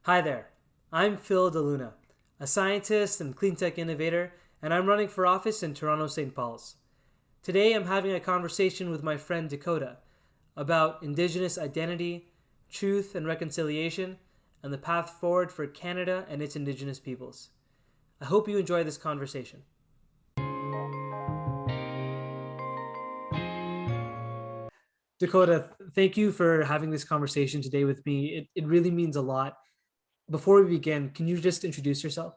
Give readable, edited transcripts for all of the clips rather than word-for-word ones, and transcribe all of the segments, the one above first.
Hi there, I'm Phil DeLuna, a scientist and clean tech innovator, and I'm running for office in Toronto, St. Paul's. Today I'm having a conversation with my friend Dakota about Indigenous identity, truth and reconciliation, and the path forward for Canada and its Indigenous peoples. I hope you enjoy this conversation. Dakota, thank you for having this conversation today with me. It really means a lot. Before we begin, can you just introduce yourself?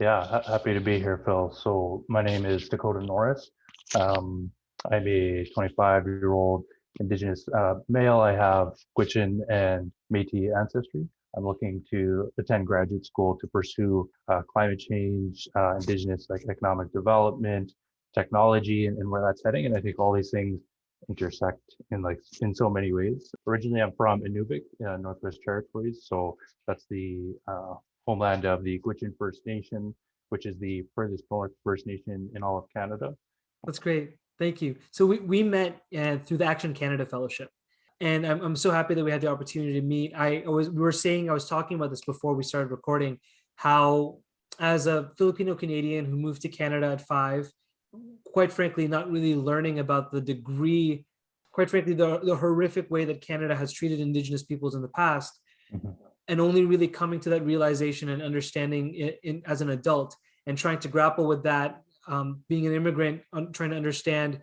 Yeah, happy to be here, Phil. So my name is Dakota Norris. Um, I'm a 25-year-old Indigenous male. I have Gwich'in and Métis ancestry. I'm looking to attend graduate school to pursue climate change, Indigenous economic development, technology, and where that's heading. And I think all these things intersect in so many ways. Originally, I'm from Inuvik, Northwest Territories. So that's the homeland of the Gwich'in First Nation, which is the furthest north First Nation in all of Canada. That's great. Thank you. So we met through the Action Canada Fellowship. And I'm so happy that we had the opportunity to meet. I was talking about this before we started recording, how as a Filipino Canadian who moved to Canada at 5, quite frankly, not really learning about the degree, quite frankly, the horrific way that Canada has treated Indigenous peoples in the past, Mhm. and only really coming to that realization and understanding it as an adult and trying to grapple with that, being an immigrant, trying to understand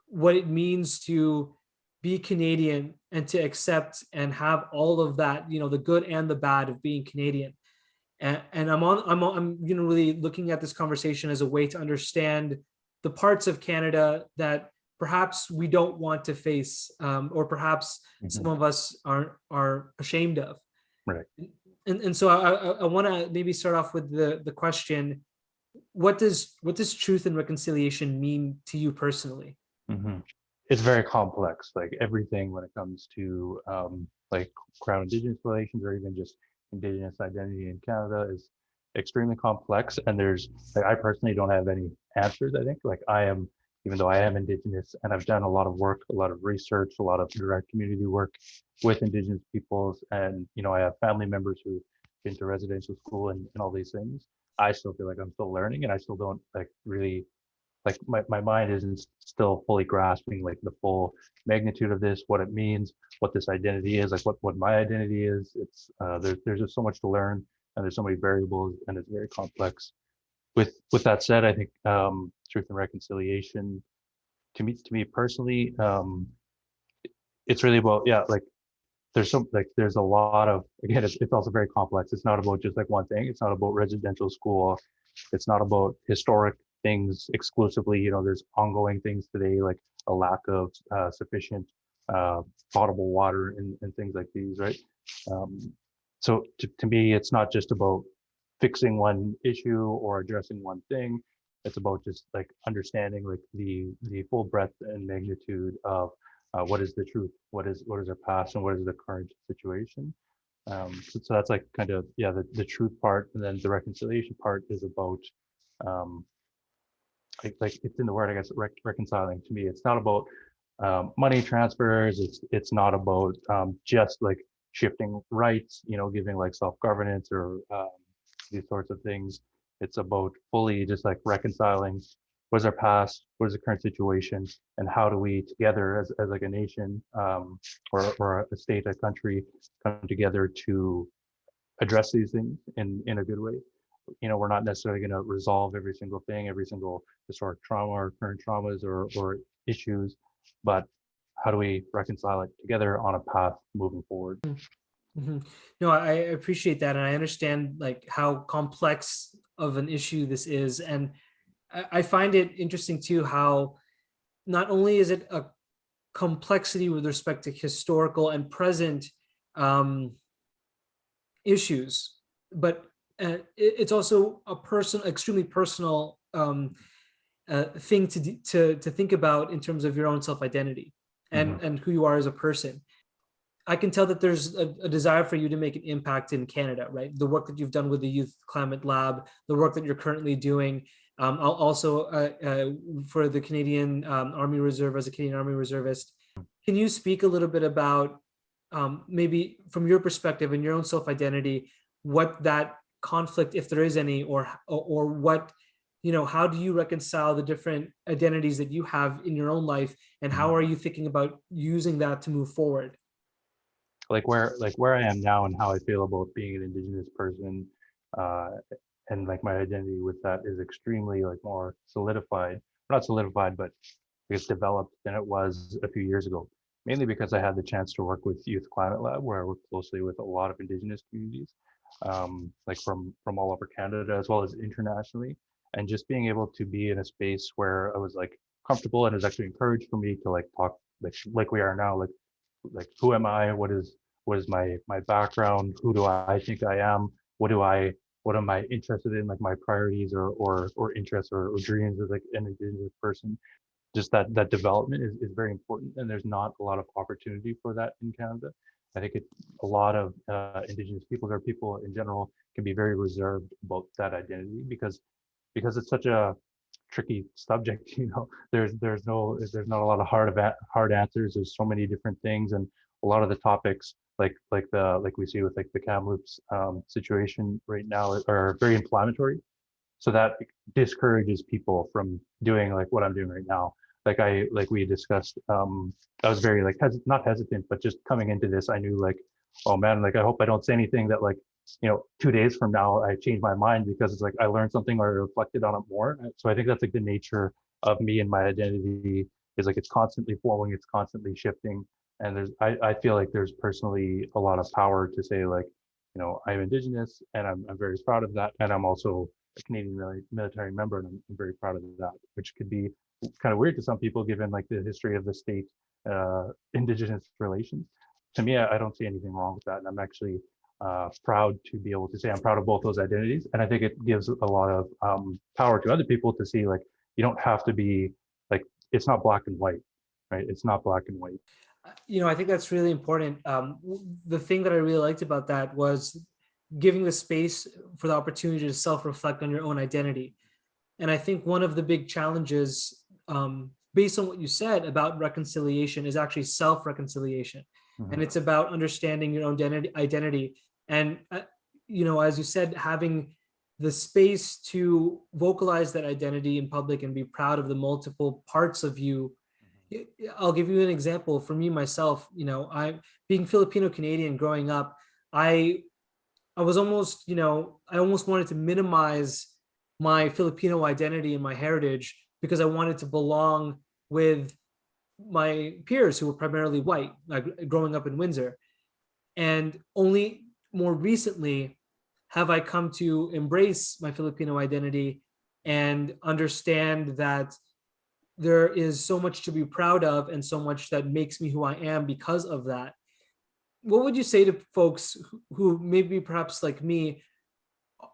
what it means to be Canadian and to accept and have all of that, the good and the bad of being Canadian. And I'm really looking at this conversation as a way to understand the parts of Canada that perhaps we don't want to face, or perhaps some Mhm. of us are ashamed of. Right. And so I want to maybe start off with the question: what does truth and reconciliation mean to you personally? hmm It's very complex, like everything when it comes to Crown Indigenous relations or even just Indigenous identity in Canada is extremely complex. And I personally don't have any answers. I think even though I am Indigenous and I've done a lot of work, a lot of research, a lot of direct community work with Indigenous peoples, and I have family members who've been to residential school and all these things. I still feel like I'm still learning, and I still don't really my mind isn't still fully grasping the full magnitude of this, what it means, what this identity is, what my identity is. It's there's just so much to learn, and there's so many variables, and it's very complex. With that said, I think truth and reconciliation to me personally, it's really about, yeah, there's a lot of, again, it's also very complex. It's not about just one thing. It's not about residential school. It's not about historic things exclusively. There's ongoing things today, like a lack of sufficient uh, potable water and things like these, right? Um, so to me, it's not just about fixing one issue or addressing one thing. It's about just understanding the full breadth and magnitude of what is the truth, what is our past, and what is the current situation. So that's kind of, yeah, the truth part, and then the reconciliation part is about um, it's in the word, I guess, reconciling. To me, it's not about money transfers. It's not about just shifting rights, giving self-governance or these sorts of things. It's about fully just reconciling what is our past, what is the current situation, and how do we together as a nation, or a state, a country, come together to address these things in a good way. We're not necessarily going to resolve every single thing, every single historic trauma or current traumas or issues, but how do we reconcile it together on a path moving forward? Mhm. No, I appreciate that, and I understand how complex of an issue this is, and I find it interesting too how not only is it a complexity with respect to historical and present um, issues, but it's also a extremely personal thing to think about in terms of your own self identity hmm and who you are as a person. I can tell that there's a desire for you to make an impact in Canada, right? The work that you've done with the Youth Climate Lab, the work that you're currently doing, also for the Canadian Army Reserve as a Canadian Army Reservist. Can you speak a little bit about maybe from your perspective and your own self identity? what that conflict, if there is any, or what, how do you reconcile the different identities that you have in your own life, and how are you thinking about using that to move forward? Like where I am now and how I feel about being an Indigenous person, uh, and like my identity with that is extremely like more solidified, not solidified, but I guess developed than it was a few years ago. Mainly because I had the chance to work with Youth Climate Lab, where I work closely with a lot of Indigenous communities, like from all over Canada as well as internationally, and just being able to be in a space where I was like comfortable and it was actually encouraged for me to like talk like we are now, like who am I, what is my background, who do I think I am, what am I interested in, like my priorities or interests or dreams as like an Indigenous person. Just that development is very important, and there's not a lot of opportunity for that in Canada. I think a lot of Indigenous peoples or people in general can be very reserved about that identity because it's such a tricky subject. There's not a lot of hard answers. There's so many different things, and a lot of the topics like we see with like the Kamloops situation right now are very inflammatory, so that discourages people from doing like what I'm doing right now. Like we discussed, I was very like not hesitant, but just coming into this, I knew like, oh man, like I hope I don't say anything that like, 2 days from now I change my mind because it's like I learned something or I reflected on it more. So I think that's like the nature of me and my identity is like it's constantly flowing, it's constantly shifting. And I feel like there's personally a lot of power to say like, I'm Indigenous and I'm very proud of that. And I'm also a Canadian military member, and I'm very proud of that, which could be kind of weird to some people given like the history of the state Indigenous relations. To me, I don't see anything wrong with that, and I'm actually proud to be able to say I'm proud of both those identities. And I think it gives a lot of power to other people to see like you don't have to be like it's not black and white, right? It's not black and white. I think that's really important. The thing that I really liked about that was giving the space for the opportunity to self-reflect on your own identity. And I think one of the big challenges, based on what you said about reconciliation, is actually self-reconciliation. And it's about understanding your own identity. And, as you said, having the space to vocalize that identity in public and be proud of the multiple parts of you. I'll give you an example. For me, myself, I, being Filipino Canadian growing up, I I was almost, I almost wanted to minimize my Filipino identity and my heritage because I wanted to belong with my peers who were primarily white, like growing up in Windsor. And only more recently have I come to embrace my Filipino identity and understand that there is so much to be proud of and so much that makes me who I am because of that. What would you say to folks who maybe perhaps like me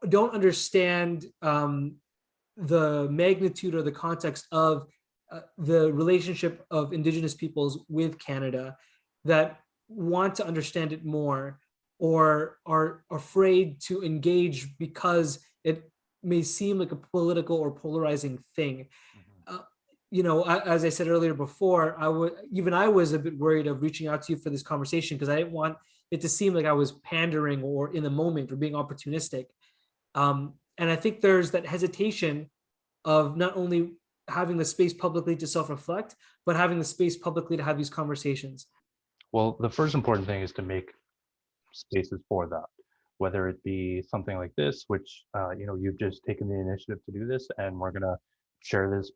don't understand the magnitude or the context of the relationship of Indigenous peoples with Canada, that want to understand it more or are afraid to engage because it may seem like a political or polarizing thing? Uh, as I said earlier before, I was a bit worried of reaching out to you for this conversation because I didn't want it to seem like I was pandering or in the moment or being opportunistic. And I think there's that hesitation of not only having the space publicly to self-reflect, but having the space publicly to have these conversations. Well, the first important thing is to make spaces for that, whether it be something like this, which you've just taken the initiative to do this, and we're gonna share this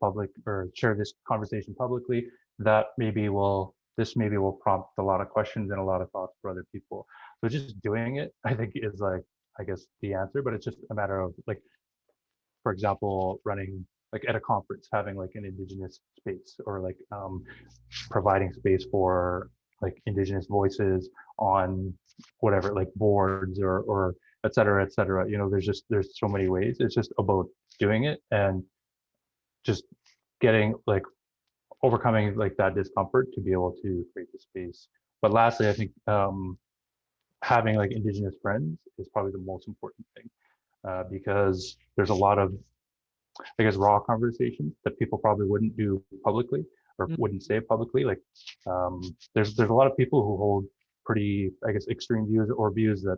conversation publicly. That maybe will prompt a lot of questions and a lot of thoughts for other people. So just doing it, I think, is like, I guess, the answer. But it's just a matter of like, for example, running like at a conference, having like an Indigenous space, or like providing space for like Indigenous voices on whatever, like boards or et cetera, et cetera. There's so many ways. It's just about doing it and just getting like overcoming like that discomfort to be able to create the space. But lastly, I think having like Indigenous friends is probably the most important thing, because there's a lot of, I guess, raw conversations that people probably wouldn't do publicly or wouldn't say publicly. Like there's a lot of people who hold pretty, I guess, extreme views or views that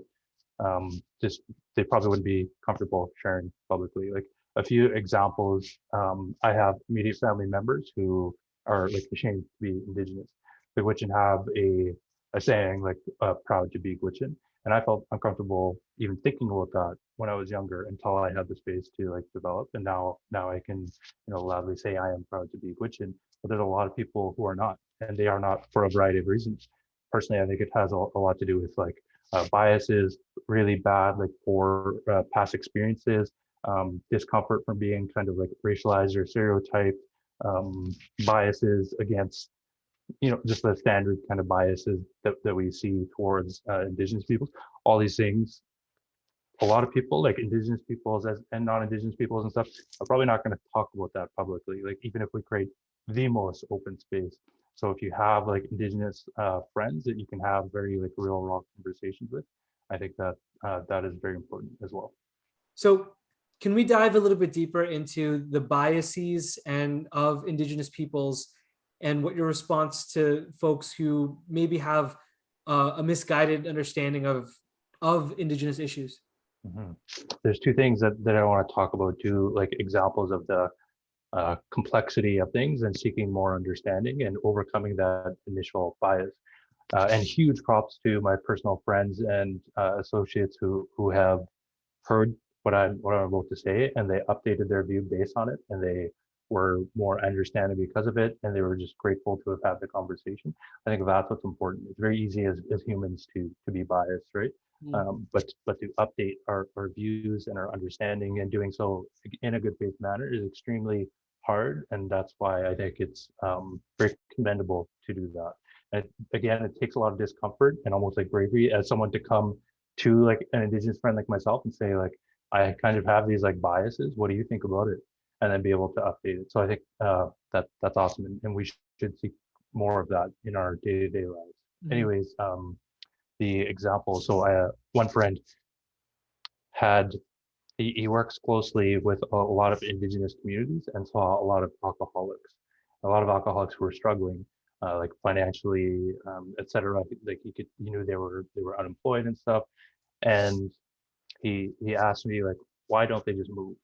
just they probably wouldn't be comfortable sharing publicly. Like a few examples, I have immediate family members who are like ashamed to be Indigenous. The Gwich'in have a saying like proud to be Gwich'in. And I felt uncomfortable even thinking about that when I was younger until I had the space to like develop. And now I can, loudly say I am proud to be Gwich'in. But there's a lot of people who are not, and they are not for a variety of reasons. Personally, I think it has a lot to do with like biases, really bad, like poor past experiences, discomfort from being kind of like racialized or stereotyped, biases against, just the standard kind of biases that we see towards Indigenous peoples. All these things, a lot of people, like Indigenous peoples and non-Indigenous peoples and stuff, are probably not going to talk about that publicly. Like even if we create the most open space. So if you have like Indigenous friends that you can have very like real raw conversations with, I think that that is very important as well. So can we dive a little bit deeper into the biases and of Indigenous peoples and what your response to folks who maybe have a misguided understanding of Indigenous issues? Mhm. There's two things that I want to talk about too, like examples of the complexity of things and seeking more understanding and overcoming that initial bias. And huge props to my personal friends and associates who have heard what I'm about to say, and they updated their view based on it, and they were more understanding because of it, and they were just grateful to have had the conversation. I think that's what's important. It's very easy as humans to be biased, right? But to update our views and our understanding, and doing so in a good faith manner, is extremely hard, and that's why I think it's very commendable to do that. And again, it takes a lot of discomfort and almost like bravery as someone to come to like an Indigenous friend like myself and say like, I kind of have these like biases. What do you think about it? And then be able to update it. So I think that's awesome, and we should see more of that in our day-to-day lives. Anyways, the example. So one friend had he works closely with a lot of Indigenous communities and saw a lot of alcoholics who were struggling, like financially, etc. Like you knew they were unemployed and stuff. And he asked me like, why don't they just move?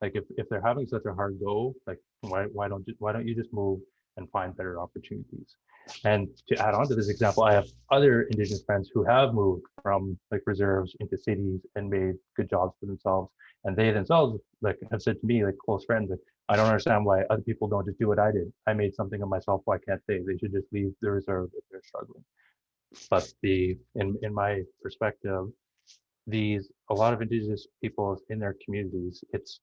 Like if they're having such a hard go, like why don't you just move and find better opportunities? And to add on to this example, I have other Indigenous friends who have moved from like reserves into cities and made good jobs for themselves. And they themselves like have said to me, like close friends, like, I don't understand why other people don't just do what I did. I made something of myself. Why can't they? They should just leave the reserve if they're struggling. But in my perspective, a lot of Indigenous peoples in their communities, it's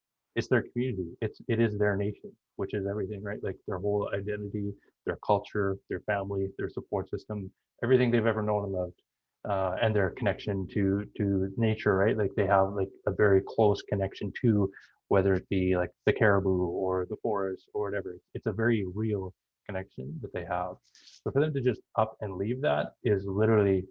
their community. It is their nation, which is everything, right? Like their whole identity, their culture, their family, their support system, everything they've ever known and loved, and their connection to nature, right? Like they have like a very close connection to, whether it be like the caribou or the forest or whatever. It's a very real connection that they have. So for them to just up and leave that is literally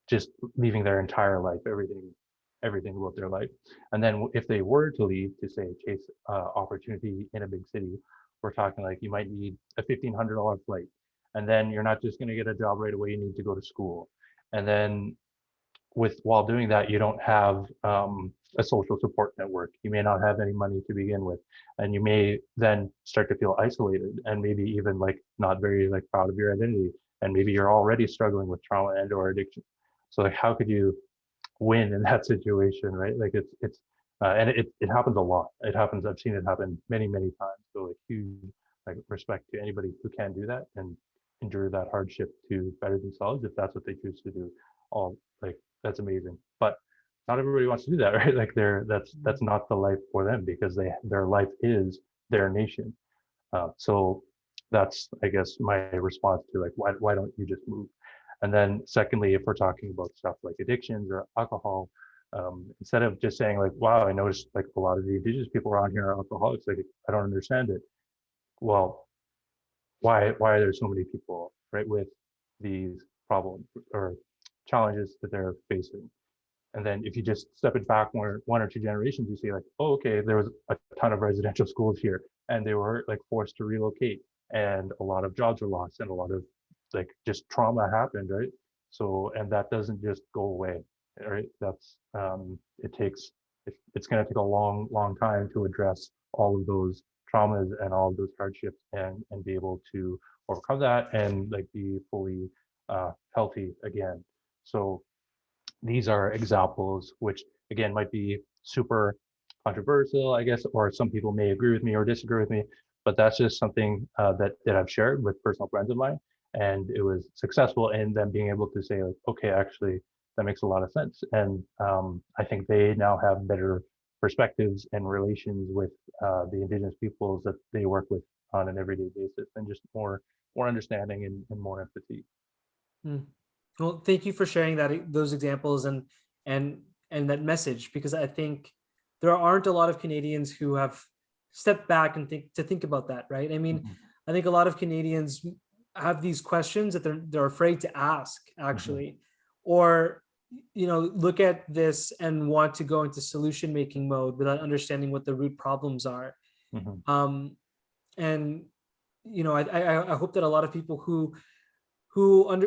just leaving their entire life, everything about their life. And then if they were to leave to say chase opportunity in a big city, we're talking like you might need a $1,500 flight, and then you're not just going to get a job right away. You need to go to school, and then while doing that, you don't have a social support network. You may not have any money to begin with, and you may then start to feel isolated, and maybe even like not very like proud of your identity, and maybe you're already struggling with trauma and or addiction. So like, how could you win in that situation, right? Like and it happens a lot. It happens. I've seen it happen many times. So like huge like respect to anybody who can do that and endure that hardship to better themselves if that's what they choose to do. All like that's amazing. But not everybody wants to do that, right? Like that's not the life for them because their life is their nation. So that's I guess my response to like why don't you just move? And then secondly, if we're talking about stuff like addictions or alcohol, instead of just saying like, wow, I noticed like a lot of the Indigenous people around here are alcoholics, like I don't understand it. Well, why are there so many people, right, with these problems or challenges that they're facing? And then if you just step it back one or two generations, you see like, oh, okay, there was a ton of residential schools here and they were like forced to relocate and a lot of jobs were lost and a lot of like just trauma happened, right? So, and that doesn't just go away. right? That's it's going to take a long time to address all of those traumas and all of those hardships and be able to overcome that and like be fully healthy again. So these are examples which again might be super controversial, I guess, or some people may agree with me or disagree with me, but that's just something that I've shared with personal friends of mine, and it was successful in them being able to say like, okay, actually that makes a lot of sense, and I think they now have better perspectives and relations with the indigenous peoples that they work with on an everyday basis, and just more understanding and more empathy. Mm. Well, thank you for sharing those examples and and that message, because I think there aren't a lot of Canadians who have stepped back and think about that, right? I mean, Mhm, I think a lot of Canadians have these questions that they're afraid to ask, mhm, actually, or look at this and want to go into solution making mode without understanding what the root problems are. mhm. Um, and I hope that a lot of people who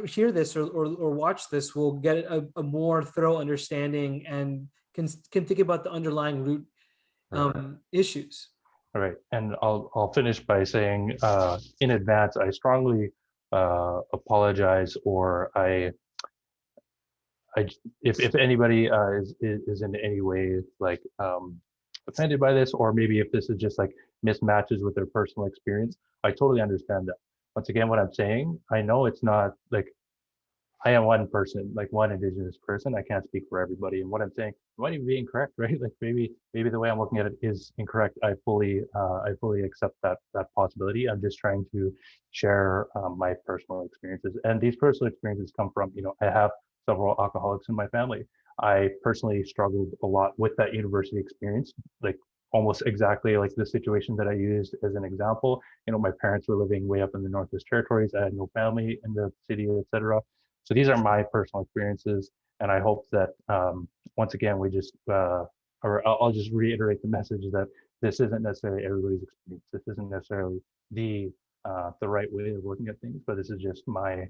hear this or watch this will get a more thorough understanding and can think about the underlying root Right. issues. All right, and I'll finish by saying in advance, I strongly apologize, or I if anybody is in any way like offended by this, or maybe if this is just like mismatches with their personal experience, I totally understand that. Once again, what I'm saying, I know it's not like I am one person, like one indigenous person. I can't speak for everybody. And what I'm saying might even be incorrect, right? Like maybe the way I'm looking at it is incorrect. I fully accept that possibility. I'm just trying to share my personal experiences. And these personal experiences come from, I have several alcoholics in my family. I personally struggled a lot with that university experience, like almost exactly like the situation that I used as an example. My parents were living way up in the Northwest Territories. I had no family in the city, etc. So these are my personal experiences, and I hope that once again we just, or I'll just reiterate the message that this isn't necessarily everybody's experience. This isn't necessarily the right way of looking at things, but this is just my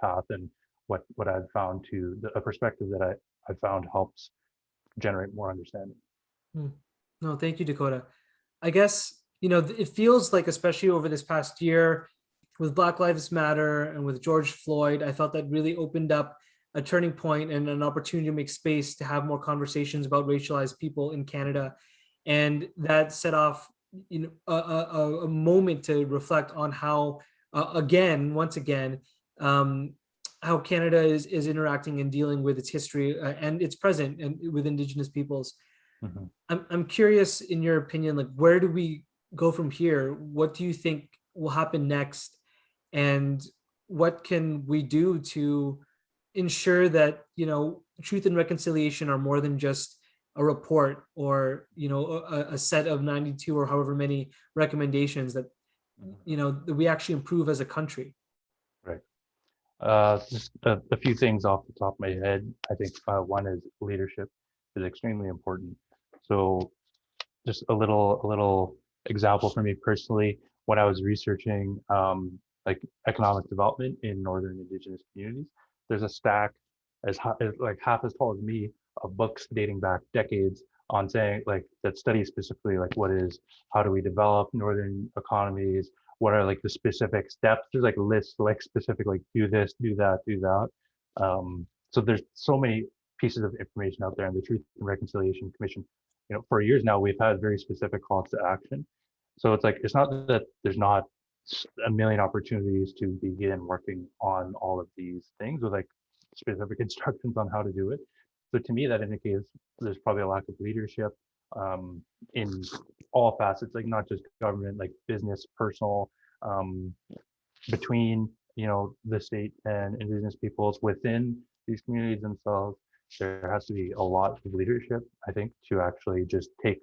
path and what I've found a perspective that I found helps generate more understanding. Hmm. No, thank you, Dakota. I guess, it feels like, especially over this past year with Black Lives Matter and with George Floyd, I felt that really opened up a turning point and an opportunity to make space to have more conversations about racialized people in Canada. And that set off, a moment to reflect on how, once again, um, how Canada is interacting and dealing with its history and its present and with Indigenous peoples. Mhm. I'm curious, in your opinion, like, where do we go from here? What do you think will happen next? And what can we do to ensure that, truth and reconciliation are more than just a report or, a set of 92 or however many recommendations that, Mhm. that we actually improve as a country? Right. Just a few things off the top of my head. I think one is leadership is extremely important. So just a little example for me personally, when I was researching like economic development in northern indigenous communities, there's a stack like half as tall as me of books dating back decades on saying like that study specifically like how do we develop northern economies, what are like the specific steps, there's like lists like specific like do this, do that, do that. So there's so many pieces of information out there, and the Truth and Reconciliation Commission, for years now, we've had very specific calls to action. So it's like, it's not that there's not a million opportunities to begin working on all of these things with like specific instructions on how to do it. So to me, that indicates there's probably a lack of leadership um, in all facets, like not just government, like business, personal, um, between the state and indigenous peoples within these communities themselves. There has to be a lot of leadership, I think, to actually just take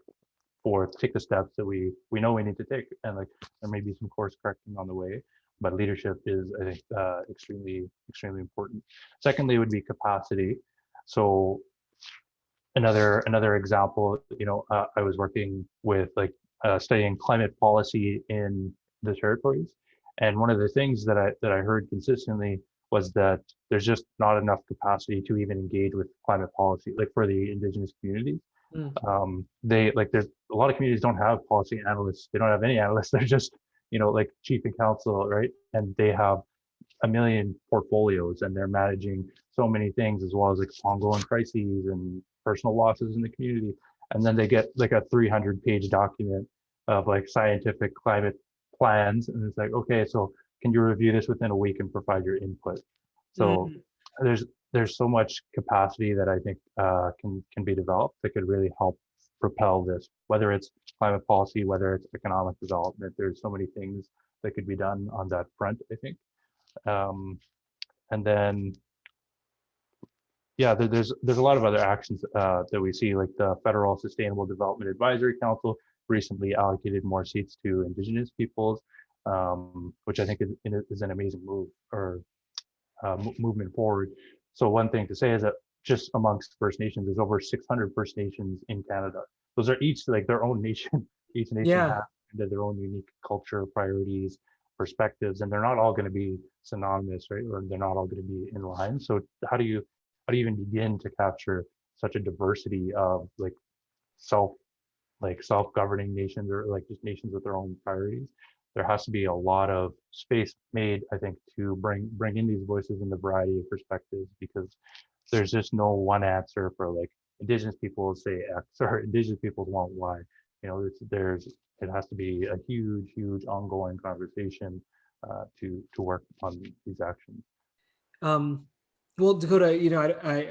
the steps that we know we need to take, and like there may be some course correcting on the way, but leadership is, I think, extremely important. Secondly would be capacity. So another example, I was working with like studying climate policy in the territories, and one of the things that I heard consistently was that there's just not enough capacity to even engage with climate policy, like for the Indigenous communities. Mm. They like there's a lot of communities don't have policy analysts. They don't have any analysts. They're just, like chief and council, right? And they have a million portfolios and they're managing so many things as well as like ongoing crises and personal losses in the community. And then they get like a 300-page document of like scientific climate plans. And it's like, okay, so can you review this within a week and provide your input? So Mm. there's so much capacity that I think can be developed that could really help propel this, whether it's climate policy, whether it's economic development. There's so many things that could be done on that front, I think. And then, yeah, there's a lot of other actions that we see, like the Federal Sustainable Development Advisory Council recently allocated more seats to Indigenous peoples, which I think is an amazing move or movement forward. So one thing to say is that just amongst First Nations, there's over 600 First Nations in Canada. Those are each like their own nation. Each nation Yeah. has their own unique culture, priorities, perspectives, and they're not all going to be synonymous, right? Or they're not all going to be in line. So how do you even begin to capture such a diversity of self-governing nations, or like just nations with their own priorities? There has to be a lot of space made, I think, to bring in these voices and the variety of perspectives, because there's just no one answer for like Indigenous people say X or Indigenous people want Y. It has to be a huge ongoing conversation to work on these actions. Well, Dakota,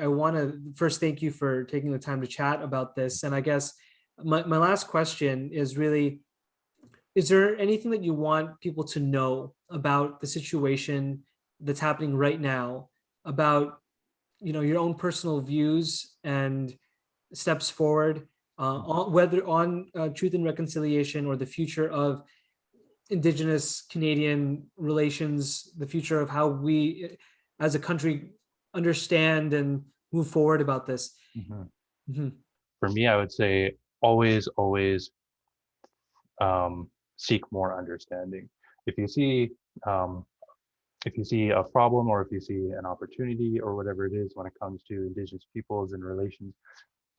I want to first thank you for taking the time to chat about this. And I guess my last question is really, is there anything that you want people to know about the situation that's happening right now, about your own personal views and steps forward, whether on truth and reconciliation or the future of Indigenous Canadian relations, the future of how we as a country understand and move forward about this? Mhm. Mhm. For me, I would say always seek more understanding. If you see um, if you see a problem, or if you see an opportunity, or whatever it is when it comes to Indigenous peoples and relations,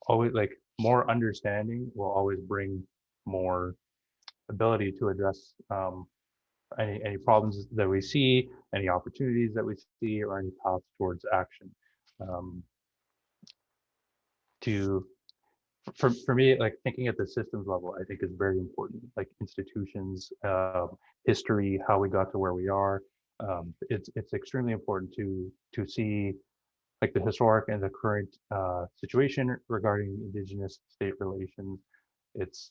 always like more understanding will always bring more ability to address any problems that we see, any opportunities that we see, or any paths towards action. Um, to for me, like thinking at the systems level, I think is very important. Like institutions, history, how we got to where we are. It's extremely important to see like the historic and the current situation regarding Indigenous state relations. It's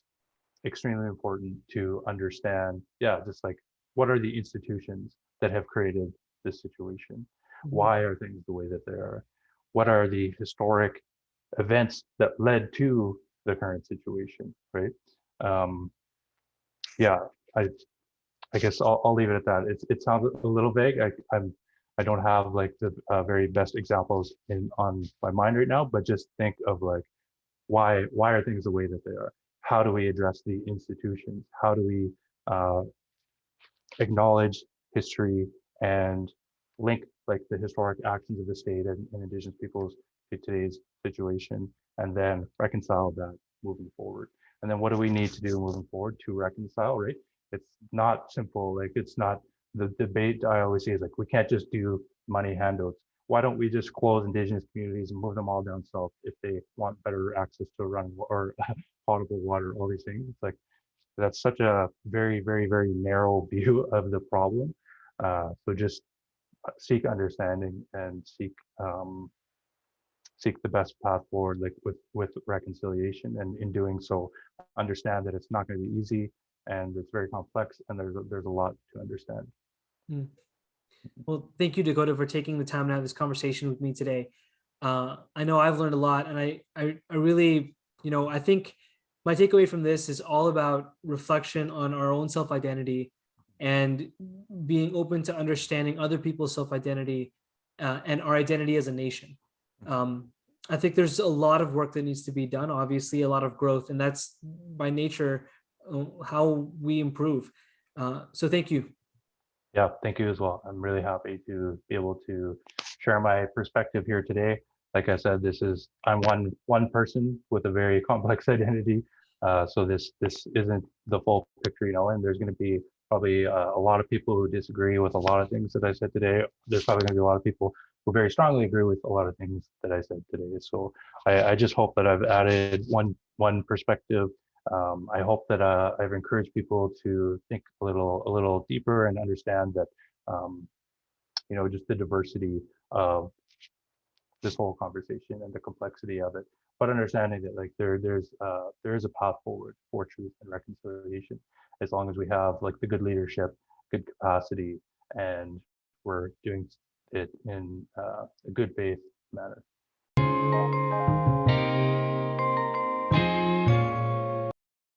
extremely important to understand, yeah, just like what are the institutions that have created this situation? Mhm. Why are things the way that they are? What are the historic events that led to the current situation, right? Um, yeah, I I guess I'll leave it at that. It sounds a little vague. I don't have like the very best examples on my mind right now, but just think of like why are things the way that they are? How do we address the institutions? How do we uh, acknowledge history and link like the historic actions of the state and Indigenous peoples to today's situation, and then reconcile that moving forward? And then what do we need to do moving forward to reconcile, right? It's not simple. Like it's not the debate I always say is like, we can't just do money handouts. Why don't we just close Indigenous communities and move them all down south if they want better access to running or potable water, all these things? It's like, that's such a very narrow view of the problem. So just seek understanding and seek the best path forward, like with reconciliation, and in doing so, understand that it's not going to be easy and it's very complex, and there's a lot to understand. Mm. Well, thank you, Dakota, for taking the time to have this conversation with me today. I know I've learned a lot, and I really, I think my takeaway from this is all about reflection on our own self-identity and being open to understanding other people's self-identity and our identity as a nation. Um, I think there's a lot of work that needs to be done, obviously, a lot of growth, and that's by nature how we improve. So thank you. Yeah, thank you as well. I'm really happy to be able to share my perspective here today. Like I said, I'm one person with a very complex identity. So this isn't the full picture, and there's going to be probably a lot of people who disagree with a lot of things that I said today. There's probably going to be a lot of people who very strongly agree with a lot of things that I said today. So I just hope that I've added one perspective. I hope that I've encouraged people to think a little deeper and understand that um, just the diversity of this whole conversation and the complexity of it, but understanding that like there is a path forward for truth and reconciliation as long as we have like the good leadership, good capacity, and we're doing it in a good faith manner.